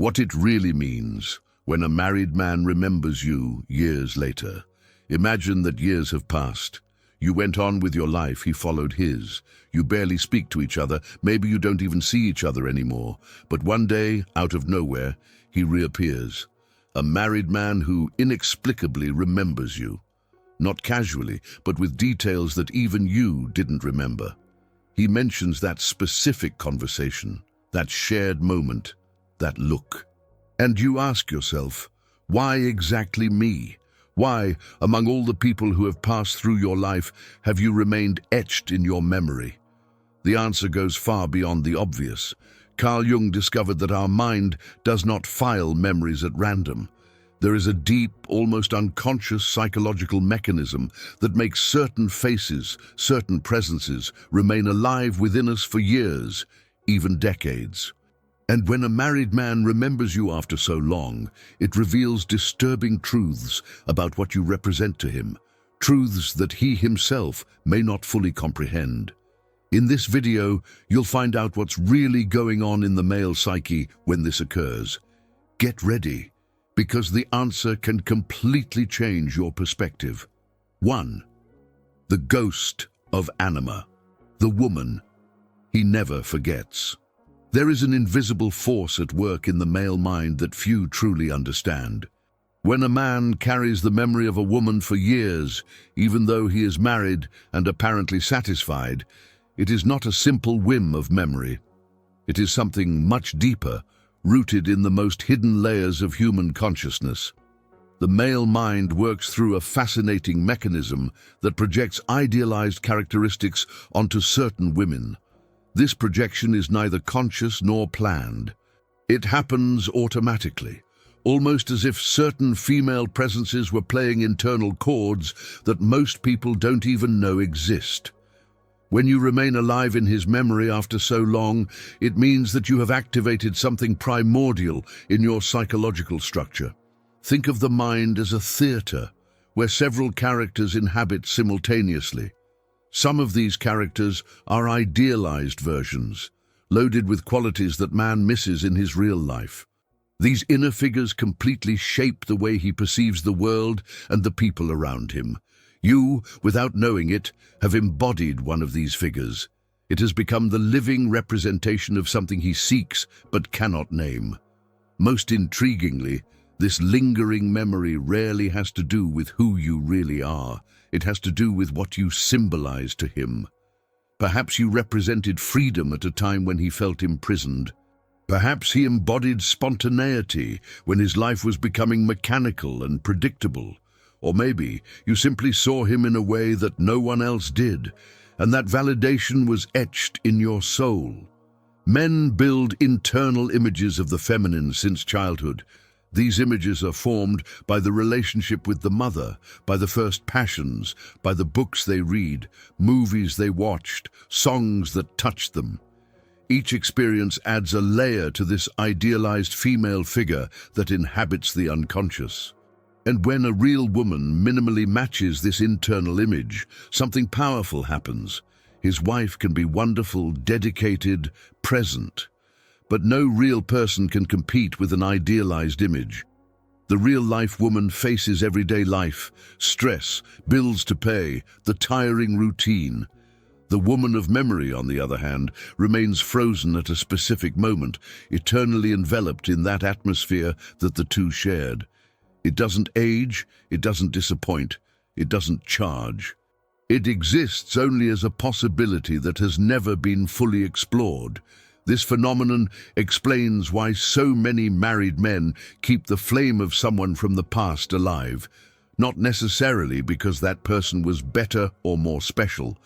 What it really means when a married man remembers you years later. Imagine that years have passed. You went on with your life, he followed his. You barely speak to each other, maybe you don't even see each other anymore. But one day, out of nowhere, he reappears. A married man who inexplicably remembers you. Not casually, but with details that even you didn't remember. He mentions that specific conversation, that shared moment, that look. And you ask yourself, why exactly me? Why, among all the people who have passed through your life, have you remained etched in your memory? The answer goes far beyond the obvious. Carl Jung discovered that our mind does not file memories at random. There is a deep, almost unconscious psychological mechanism that makes certain faces, certain presences, remain alive within us for years, even decades. And when a married man remembers you after so long, it reveals disturbing truths about what you represent to him, truths that he himself may not fully comprehend. In this video, you'll find out what's really going on in the male psyche when this occurs. Get ready, because the answer can completely change your perspective. 1. The ghost of Anima, the woman he never forgets. There is an invisible force at work in the male mind that few truly understand. When a man carries the memory of a woman for years, even though he is married and apparently satisfied, it is not a simple whim of memory. It is something much deeper, rooted in the most hidden layers of human consciousness. The male mind works through a fascinating mechanism that projects idealized characteristics onto certain women. This projection is neither conscious nor planned. It happens automatically, almost as if certain female presences were playing internal chords that most people don't even know exist. When you remain alive in his memory after so long, it means that you have activated something primordial in your psychological structure. Think of the mind as a theater, where several characters inhabit simultaneously. Some of these characters are idealized versions, loaded with qualities that man misses in his real life. These inner figures completely shape the way he perceives the world and the people around him. You, without knowing it, have embodied one of these figures. It has become the living representation of something he seeks but cannot name. Most intriguingly, this lingering memory rarely has to do with who you really are. It has to do with what you symbolize to him. Perhaps you represented freedom at a time when he felt imprisoned. Perhaps he embodied spontaneity when his life was becoming mechanical and predictable. Or maybe you simply saw him in a way that no one else did, and that validation was etched in your soul. Men build internal images of the feminine since childhood. These images are formed by the relationship with the mother, by the first passions, by the books they read, movies they watched, songs that touched them. Each experience adds a layer to this idealized female figure that inhabits the unconscious. And when a real woman minimally matches this internal image, something powerful happens. His wife can be wonderful, dedicated, present. But no real person can compete with an idealized image. The real-life woman faces everyday life, stress, bills to pay, the tiring routine. The woman of memory, on the other hand, remains frozen at a specific moment, eternally enveloped in that atmosphere that the two shared. It doesn't age, it doesn't disappoint, it doesn't charge. It exists only as a possibility that has never been fully explored. This phenomenon explains why so many married men keep the flame of someone from the past alive, not necessarily because that person was better or more special,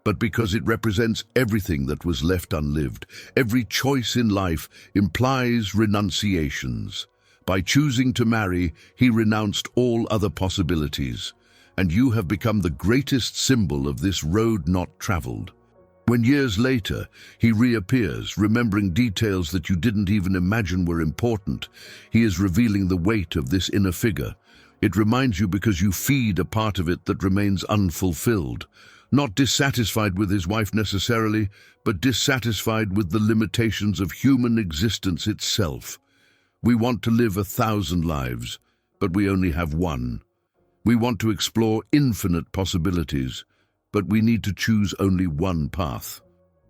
but because it represents everything that was left unlived. Every choice in life implies renunciations. By choosing to marry, he renounced all other possibilities, and you have become the greatest symbol of this road not traveled. When years later he reappears, remembering details that you didn't even imagine were important, he is revealing the weight of this inner figure. It reminds you because you feed a part of it that remains unfulfilled, not dissatisfied with his wife necessarily, but dissatisfied with the limitations of human existence itself. We want to live 1,000 lives, but we only have one. We want to explore infinite possibilities, but we need to choose only one path.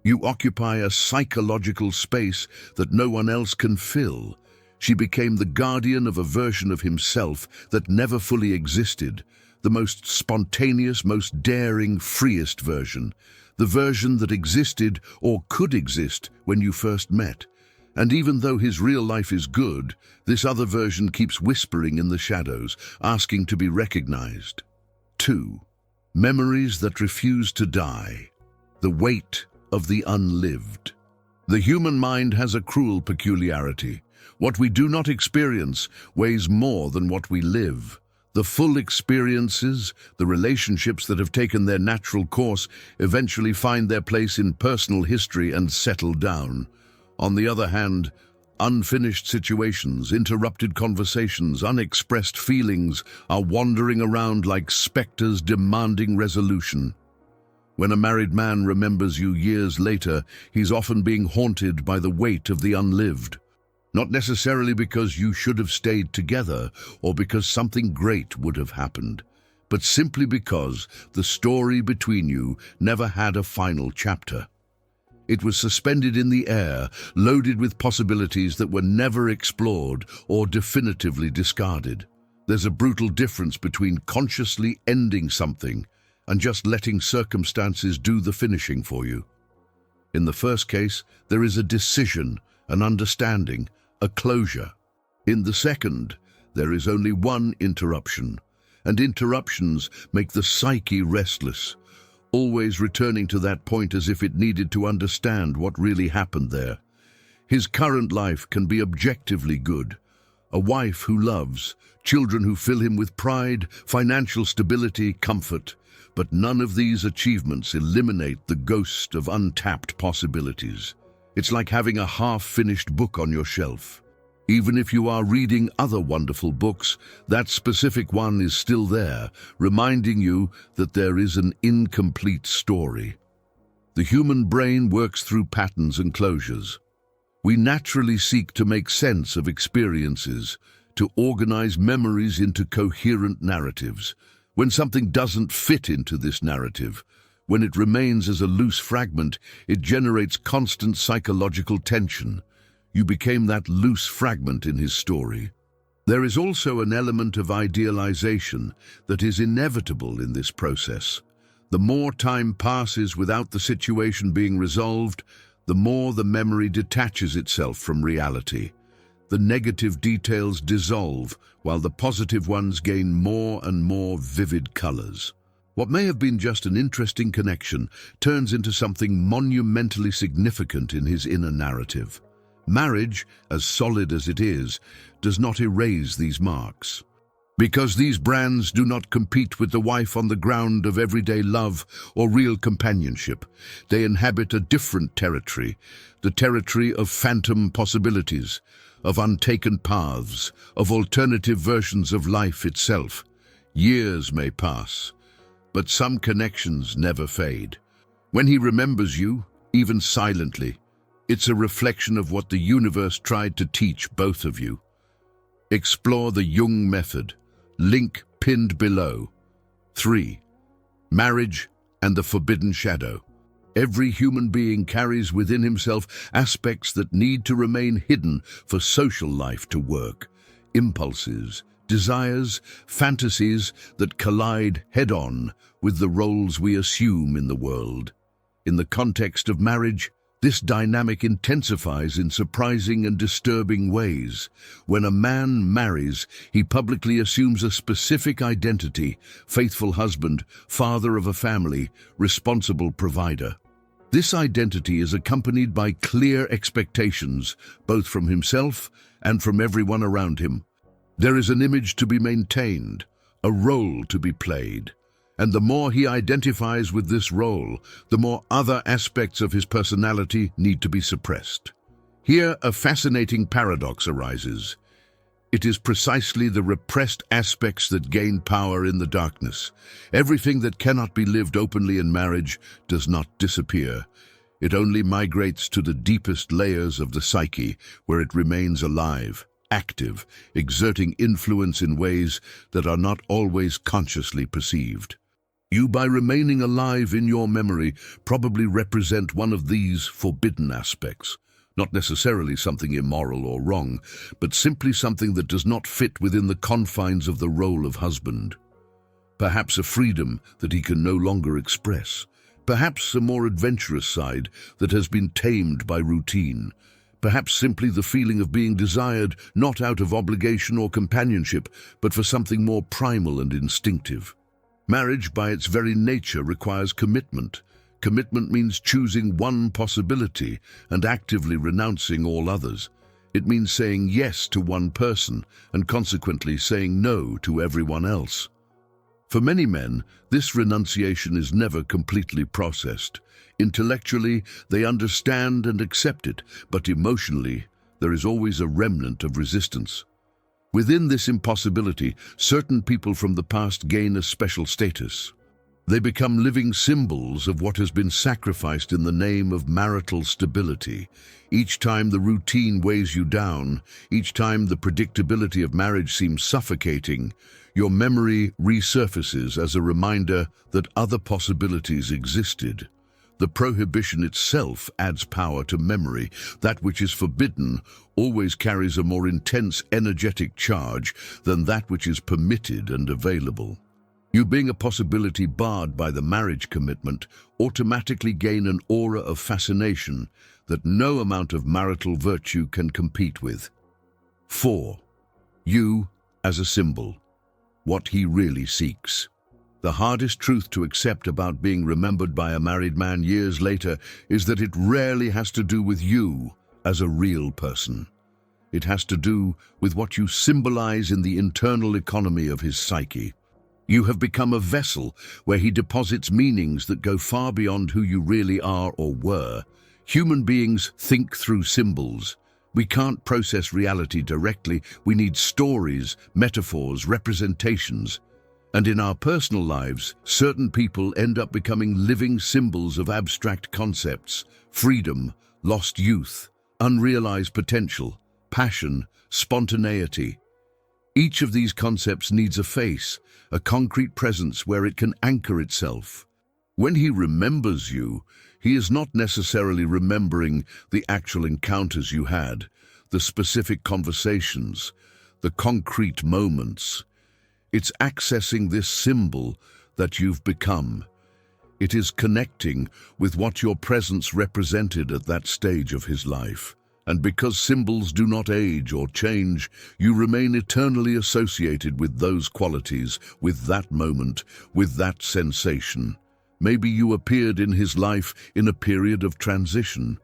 You occupy a psychological space that no one else can fill. She became the guardian of a version of himself that never fully existed, the most spontaneous, most daring, freest version, the version that existed or could exist when you first met. And even though his real life is good, this other version keeps whispering in the shadows, asking to be recognized. 2. Memories that refuse to die. The weight of the unlived. The human mind has a cruel peculiarity. What we do not experience weighs more than what we live. The full experiences, the relationships that have taken their natural course, eventually find their place in personal history and settle down. On the other hand, unfinished situations, interrupted conversations, unexpressed feelings are wandering around like specters demanding resolution. When a married man remembers you years later, he's often being haunted by the weight of the unlived. Not necessarily because you should have stayed together or because something great would have happened, but simply because the story between you never had a final chapter. It was suspended in the air, loaded with possibilities that were never explored or definitively discarded. There's a brutal difference between consciously ending something and just letting circumstances do the finishing for you. In the first case, there is a decision, an understanding, a closure. In the second, there is only one interruption, and interruptions make the psyche restless, always returning to that point as if it needed to understand what really happened there. His current life can be objectively good. A wife who loves, children who fill him with pride, financial stability, comfort. But none of these achievements eliminate the ghost of untapped possibilities. It's like having a half-finished book on your shelf. Even if you are reading other wonderful books, that specific one is still there, reminding you that there is an incomplete story. The human brain works through patterns and closures. We naturally seek to make sense of experiences, to organize memories into coherent narratives. When something doesn't fit into this narrative, when it remains as a loose fragment, it generates constant psychological tension. You became that loose fragment in his story. There is also an element of idealization that is inevitable in this process. The more time passes without the situation being resolved, the more the memory detaches itself from reality. The negative details dissolve, while the positive ones gain more and more vivid colors. What may have been just an interesting connection turns into something monumentally significant in his inner narrative. Marriage, as solid as it is, does not erase these marks. Because these brands do not compete with the wife on the ground of everyday love or real companionship, they inhabit a different territory, the territory of phantom possibilities, of untaken paths, of alternative versions of life itself. Years may pass, but some connections never fade. When he remembers you, even silently, it's a reflection of what the universe tried to teach both of you. Explore the Jung Method, link pinned below. 3. Marriage and the forbidden shadow. Every human being carries within himself aspects that need to remain hidden for social life to work. Impulses, desires, fantasies that collide head-on with the roles we assume in the world. In the context of marriage, this dynamic intensifies in surprising and disturbing ways. When a man marries, he publicly assumes a specific identity: faithful husband, father of a family, responsible provider. This identity is accompanied by clear expectations, both from himself and from everyone around him. There is an image to be maintained, a role to be played. And the more he identifies with this role, the more other aspects of his personality need to be suppressed. Here, a fascinating paradox arises. It is precisely the repressed aspects that gain power in the darkness. Everything that cannot be lived openly in marriage does not disappear. It only migrates to the deepest layers of the psyche, where it remains alive, active, exerting influence in ways that are not always consciously perceived. You, by remaining alive in your memory, probably represent one of these forbidden aspects. Not necessarily something immoral or wrong, but simply something that does not fit within the confines of the role of husband. Perhaps a freedom that he can no longer express. Perhaps a more adventurous side that has been tamed by routine. Perhaps simply the feeling of being desired not out of obligation or companionship, but for something more primal and instinctive. Marriage, by its very nature, requires commitment. Commitment means choosing one possibility and actively renouncing all others. It means saying yes to one person and consequently saying no to everyone else. For many men, this renunciation is never completely processed. Intellectually, they understand and accept it, but emotionally, there is always a remnant of resistance. Within this impossibility, certain people from the past gain a special status. They become living symbols of what has been sacrificed in the name of marital stability. Each time the routine weighs you down, each time the predictability of marriage seems suffocating, your memory resurfaces as a reminder that other possibilities existed. The prohibition itself adds power to memory. That which is forbidden always carries a more intense energetic charge than that which is permitted and available. You, being a possibility barred by the marriage commitment, automatically gain an aura of fascination that no amount of marital virtue can compete with. 4. You as a symbol. What he really seeks. The hardest truth to accept about being remembered by a married man years later is that it rarely has to do with you as a real person. It has to do with what you symbolize in the internal economy of his psyche. You have become a vessel where he deposits meanings that go far beyond who you really are or were. Human beings think through symbols. We can't process reality directly. We need stories, metaphors, representations. And in our personal lives, certain people end up becoming living symbols of abstract concepts: freedom, lost youth, unrealized potential, passion, spontaneity. Each of these concepts needs a face, a concrete presence where it can anchor itself. When he remembers you, he is not necessarily remembering the actual encounters you had, the specific conversations, the concrete moments. It's accessing this symbol that you've become. It is connecting with what your presence represented at that stage of his life. And because symbols do not age or change, you remain eternally associated with those qualities, with that moment, with that sensation. Maybe you appeared in his life in a period of transition.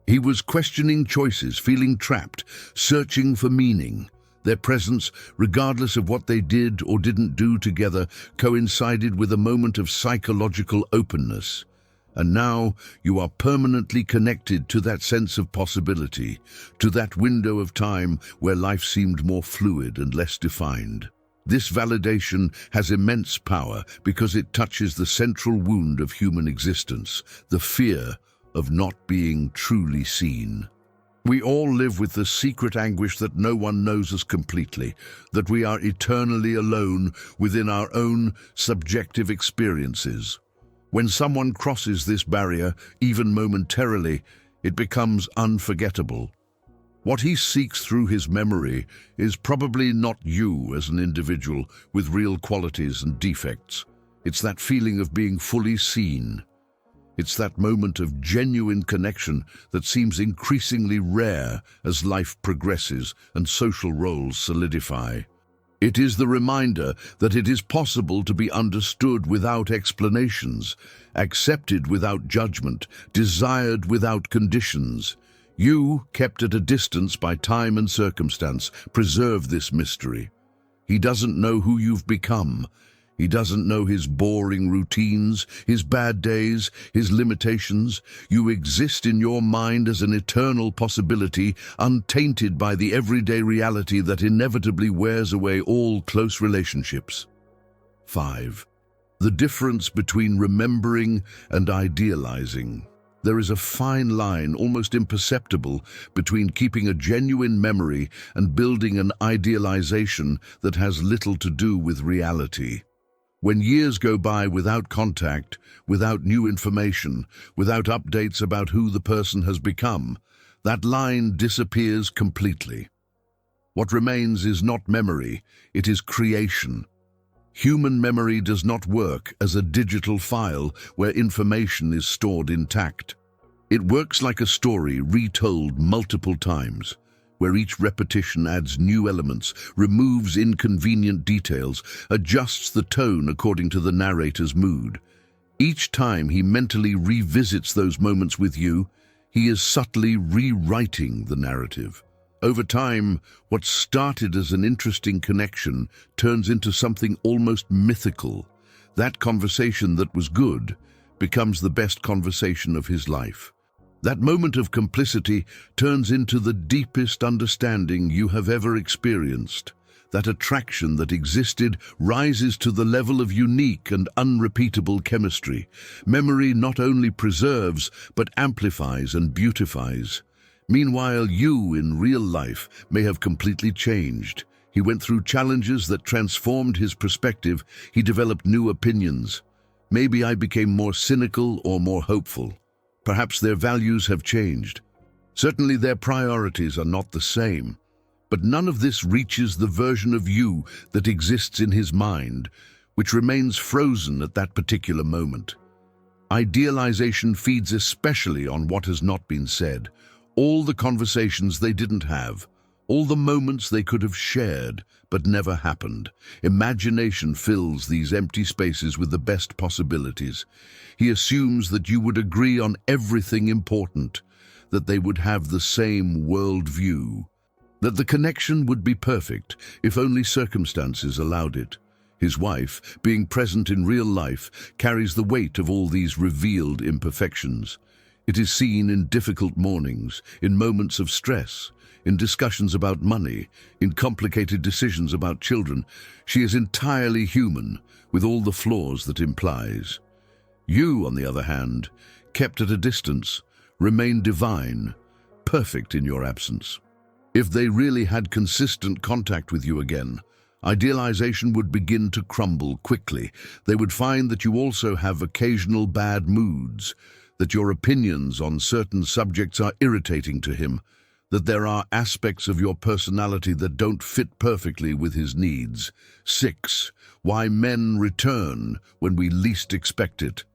He was questioning choices, feeling trapped, searching for meaning. Their presence, regardless of what they did or didn't do together, coincided with a moment of psychological openness. And now you are permanently connected to that sense of possibility, to that window of time where life seemed more fluid and less defined. This validation has immense power because it touches the central wound of human existence, the fear of not being truly seen. We all live with the secret anguish that no one knows us completely, that we are eternally alone within our own subjective experiences. When someone crosses this barrier, even momentarily, it becomes unforgettable. What he seeks through his memory is probably not you as an individual with real qualities and defects. It's that feeling of being fully seen. It's that moment of genuine connection that seems increasingly rare as life progresses and social roles solidify. It is the reminder that it is possible to be understood without explanations, accepted without judgment, desired without conditions. You, kept at a distance by time and circumstance, preserve this mystery. He doesn't know who you've become. He doesn't know his boring routines, his bad days, his limitations. You exist in your mind as an eternal possibility, untainted by the everyday reality that inevitably wears away all close relationships. 5. The difference between remembering and idealizing. There is a fine line, almost imperceptible, between keeping a genuine memory and building an idealization that has little to do with reality. When years go by without contact, without new information, without updates about who the person has become, that line disappears completely. What remains is not memory, it is creation. Human memory does not work as a digital file where information is stored intact. It works like a story retold multiple times, where each repetition adds new elements, removes inconvenient details, adjusts the tone according to the narrator's mood. Each time he mentally revisits those moments with you, he is subtly rewriting the narrative. Over time, what started as an interesting connection turns into something almost mythical. That conversation that was good becomes the best conversation of his life. That moment of complicity turns into the deepest understanding you have ever experienced. That attraction that existed rises to the level of unique and unrepeatable chemistry. Memory not only preserves, but amplifies and beautifies. Meanwhile, you in real life may have completely changed. He went through challenges that transformed his perspective. He developed new opinions. Maybe I became more cynical or more hopeful. Perhaps their values have changed. Certainly their priorities are not the same. But none of this reaches the version of you that exists in his mind, which remains frozen at that particular moment. Idealization feeds especially on what has not been said. All the conversations they didn't have, all the moments they could have shared but never happened. Imagination fills these empty spaces with the best possibilities. He assumes that you would agree on everything important, that they would have the same worldview, that the connection would be perfect if only circumstances allowed it. His wife, being present in real life, carries the weight of all these revealed imperfections. It is seen in difficult mornings, in moments of stress, in discussions about money, in complicated decisions about children. She is entirely human, with all the flaws that implies. You, on the other hand, kept at a distance, remain divine, perfect in your absence. If they really had consistent contact with you again, idealization would begin to crumble quickly. They would find that you also have occasional bad moods, that your opinions on certain subjects are irritating to him, that there are aspects of your personality that don't fit perfectly with his needs. 6. Why men return when we least expect it.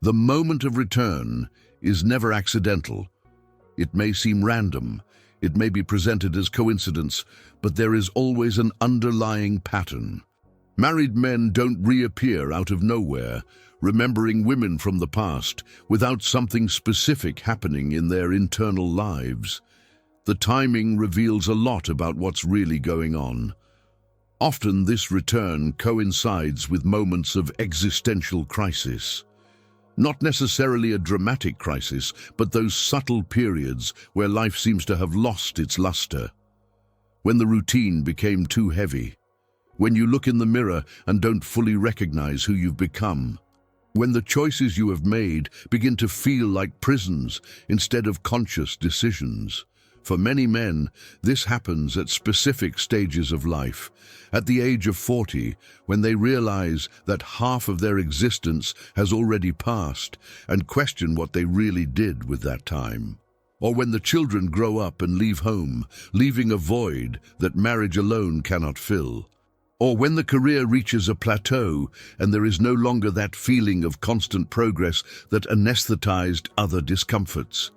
The moment of return is never accidental. It may seem random, it may be presented as coincidence, but there is always an underlying pattern. Married men don't reappear out of nowhere, remembering women from the past, without something specific happening in their internal lives. The timing reveals a lot about what's really going on. Often this return coincides with moments of existential crisis. Not necessarily a dramatic crisis, but those subtle periods where life seems to have lost its luster. When the routine became too heavy. When you look in the mirror and don't fully recognize who you've become. When the choices you have made begin to feel like prisons instead of conscious decisions. For many men, this happens at specific stages of life. At the age of 40, when they realize that half of their existence has already passed and question what they really did with that time. Or when the children grow up and leave home, leaving a void that marriage alone cannot fill. Or when the career reaches a plateau and there is no longer that feeling of constant progress that anesthetized other discomforts.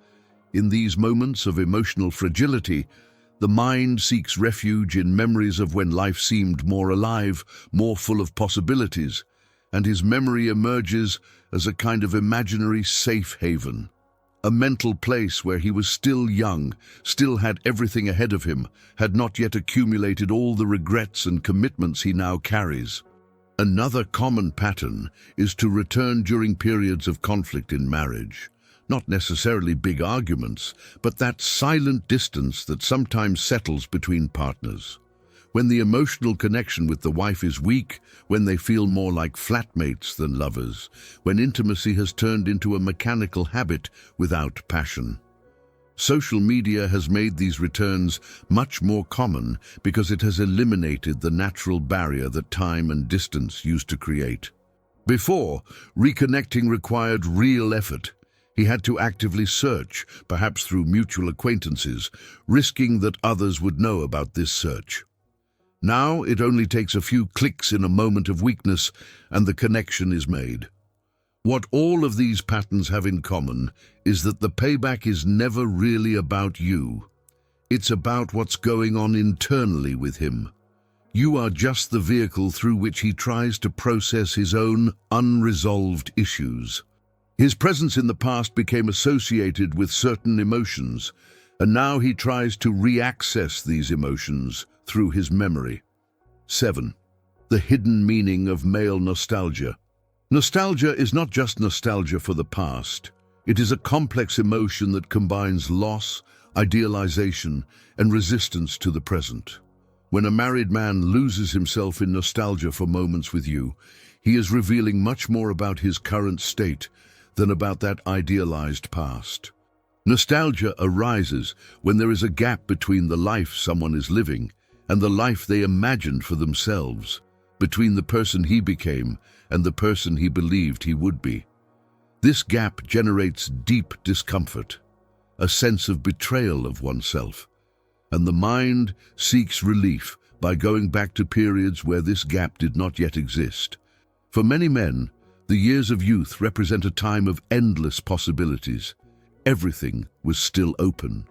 In these moments of emotional fragility, the mind seeks refuge in memories of when life seemed more alive, more full of possibilities, and his memory emerges as a kind of imaginary safe haven. A mental place where he was still young, still had everything ahead of him, had not yet accumulated all the regrets and commitments he now carries. Another common pattern is to return during periods of conflict in marriage. Not necessarily big arguments, but that silent distance that sometimes settles between partners. when the emotional connection with the wife is weak, when they feel more like flatmates than lovers, when intimacy has turned into a mechanical habit without passion. Social media has made these returns much more common because it has eliminated the natural barrier that time and distance used to create. Before, reconnecting required real effort. He had to actively search, perhaps through mutual acquaintances, risking that others would know about this search. Now it only takes a few clicks in a moment of weakness and the connection is made. What all of these patterns have in common is that the payback is never really about you. It's about what's going on internally with him. You are just the vehicle through which he tries to process his own unresolved issues. His presence in the past became associated with certain emotions, and now he tries to re-access these emotions through his memory. 7. The hidden meaning of male nostalgia. Nostalgia is not just nostalgia for the past. It is a complex emotion that combines loss, idealization, and resistance to the present. When a married man loses himself in nostalgia for moments with you, he is revealing much more about his current state than about that idealized past. Nostalgia arises when there is a gap between the life someone is living and the life they imagined for themselves, between the person he became and the person he believed he would be. This gap generates deep discomfort, a sense of betrayal of oneself, and the mind seeks relief by going back to periods where this gap did not yet exist. For many men, the years of youth represent a time of endless possibilities. Everything was still open.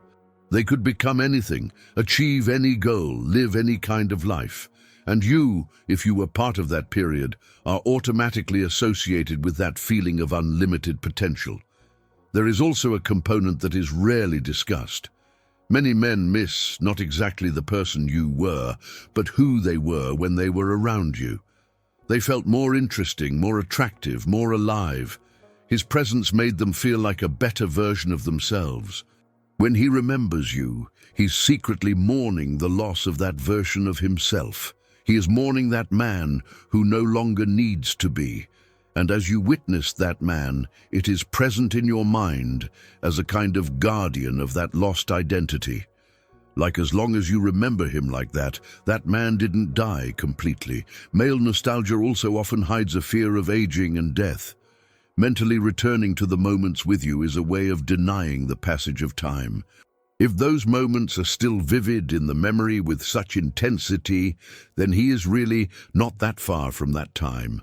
They could become anything, achieve any goal, live any kind of life. And you, if you were part of that period, are automatically associated with that feeling of unlimited potential. There is also a component that is rarely discussed. Many men miss not exactly the person you were, but who they were when they were around you. They felt more interesting, more attractive, more alive. His presence made them feel like a better version of themselves. When he remembers you, he's secretly mourning the loss of that version of himself. He is mourning that man who no longer needs to be. And as you witness that man, it is present in your mind as a kind of guardian of that lost identity. Like as long as you remember him like that man didn't die completely. Male nostalgia also often hides a fear of aging and death. Mentally returning to the moments with you is a way of denying the passage of time. If those moments are still vivid in the memory with such intensity, then he is really not that far from that time.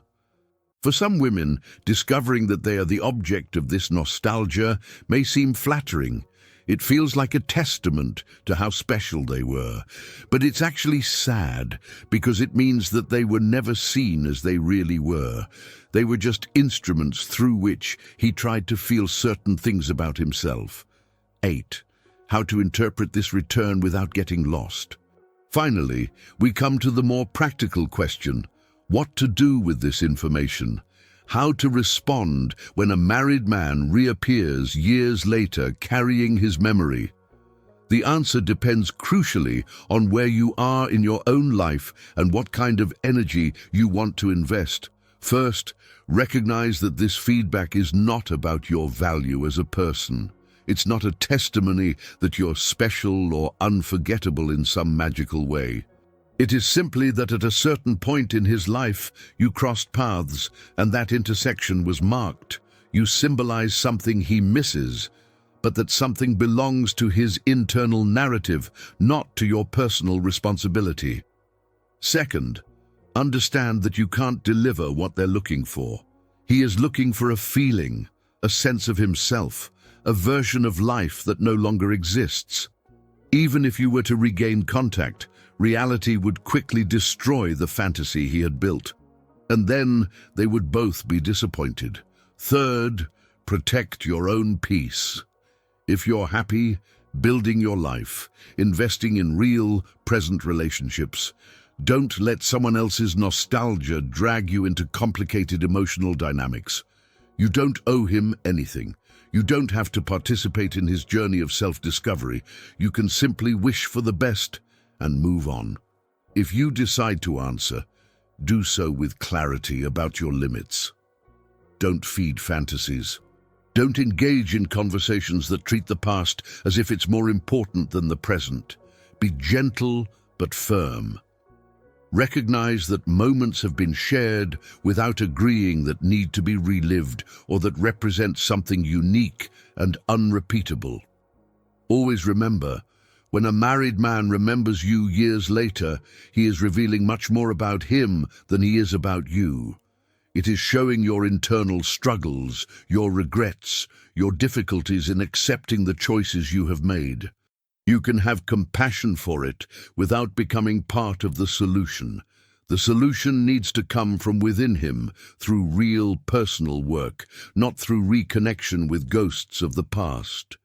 For some women, discovering that they are the object of this nostalgia may seem flattering. It feels like a testament to how special they were. But it's actually sad, because it means that they were never seen as they really were. They were just instruments through which he tried to feel certain things about himself. 8. How to interpret this return without getting lost. Finally, we come to the more practical question: what to do with this information? How to respond when a married man reappears years later carrying his memory? The answer depends crucially on where you are in your own life and what kind of energy you want to invest. First, recognize that this feedback is not about your value as a person. It's not a testimony that you're special or unforgettable in some magical way. It is simply that at a certain point in his life, you crossed paths, and that intersection was marked. You symbolize something he misses, but that something belongs to his internal narrative, not to your personal responsibility. Second, understand that you can't deliver what they're looking for. He is looking for a feeling, a sense of himself, a version of life that no longer exists. Even if you were to regain contact, reality would quickly destroy the fantasy he had built. And then they would both be disappointed. Third, protect your own peace. If you're happy, building your life, investing in real, present relationships, don't let someone else's nostalgia drag you into complicated emotional dynamics. You don't owe him anything. You don't have to participate in his journey of self-discovery. You can simply wish for the best and move on. If you decide to answer, do so with clarity about your limits. Don't feed fantasies. Don't engage in conversations that treat the past as if it's more important than the present. Be gentle but firm. Recognize that moments have been shared without agreeing that need to be relived or that represent something unique and unrepeatable. Always remember, when a married man remembers you years later, he is revealing much more about him than he is about you. It is showing your internal struggles, your regrets, your difficulties in accepting the choices you have made. You can have compassion for it without becoming part of the solution. The solution needs to come from within him through real personal work, not through reconnection with ghosts of the past.